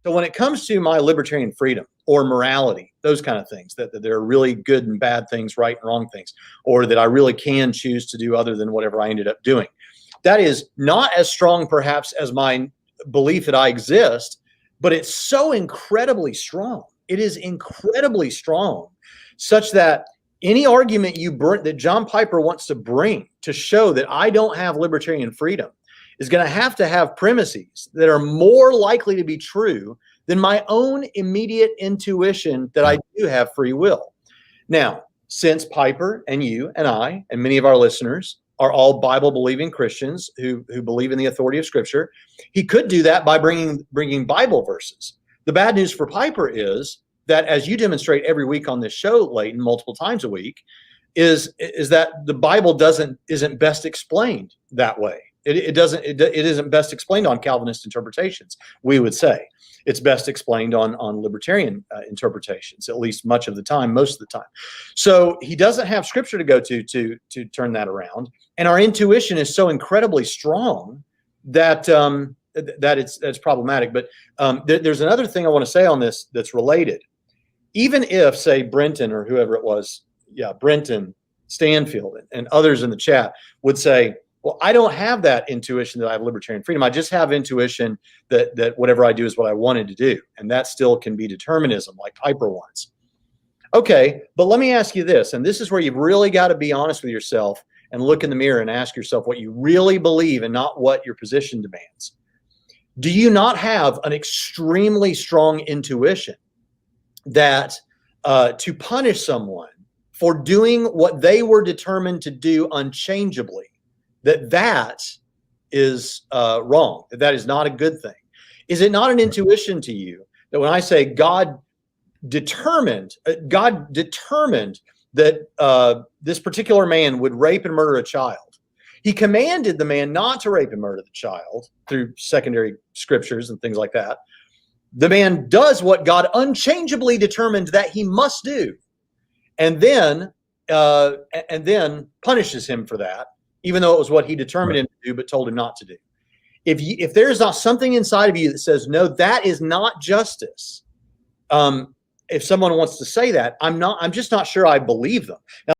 So when it comes to my libertarian freedom or morality, those kind of things, that there are really good and bad things, right and wrong things, or that I really can choose to do other than whatever I ended up doing, that is not as strong perhaps as my belief that I exist, but it's so incredibly strong. It is incredibly strong, such that any argument that John Piper wants to bring to show that I don't have libertarian freedom is going to have premises that are more likely to be true than my own immediate intuition that I do have free will. Now, since Piper and you and I and many of our listeners are all Bible-believing Christians who believe in the authority of Scripture, he could do that by bringing Bible verses. The bad news for Piper is that, as you demonstrate every week on this show, Leighton, multiple times a week, is that the Bible isn't best explained that way. It isn't best explained on Calvinist interpretations, we would say. It's best explained on libertarian interpretations, at least much of the time, most of the time. So he doesn't have Scripture to go to turn that around. And our intuition is so incredibly strong that it's problematic. But there's another thing I want to say on this that's related. Even if, say, Brenton or whoever it was, Brenton, Stanfield, and others in the chat would say, well, I don't have that intuition that I have libertarian freedom. I just have intuition that whatever I do is what I wanted to do. And that still can be determinism, like Piper wants. Okay, but let me ask you this, and this is where you've really got to be honest with yourself and look in the mirror and ask yourself what you really believe and not what your position demands. Do you not have an extremely strong intuition that to punish someone for doing what they were determined to do unchangeably, that is wrong, that is not a good thing? Is it not an intuition to you that when I say God determined that this particular man would rape and murder a child, he commanded the man not to rape and murder the child through secondary scriptures and things like that. The man does what God unchangeably determined that he must do, and then punishes him for that, even though it was what he determined him to do, but told him not to do. If there's not something inside of you that says, no, that is not justice, if someone wants to say that, I'm just not sure I believe them. Now,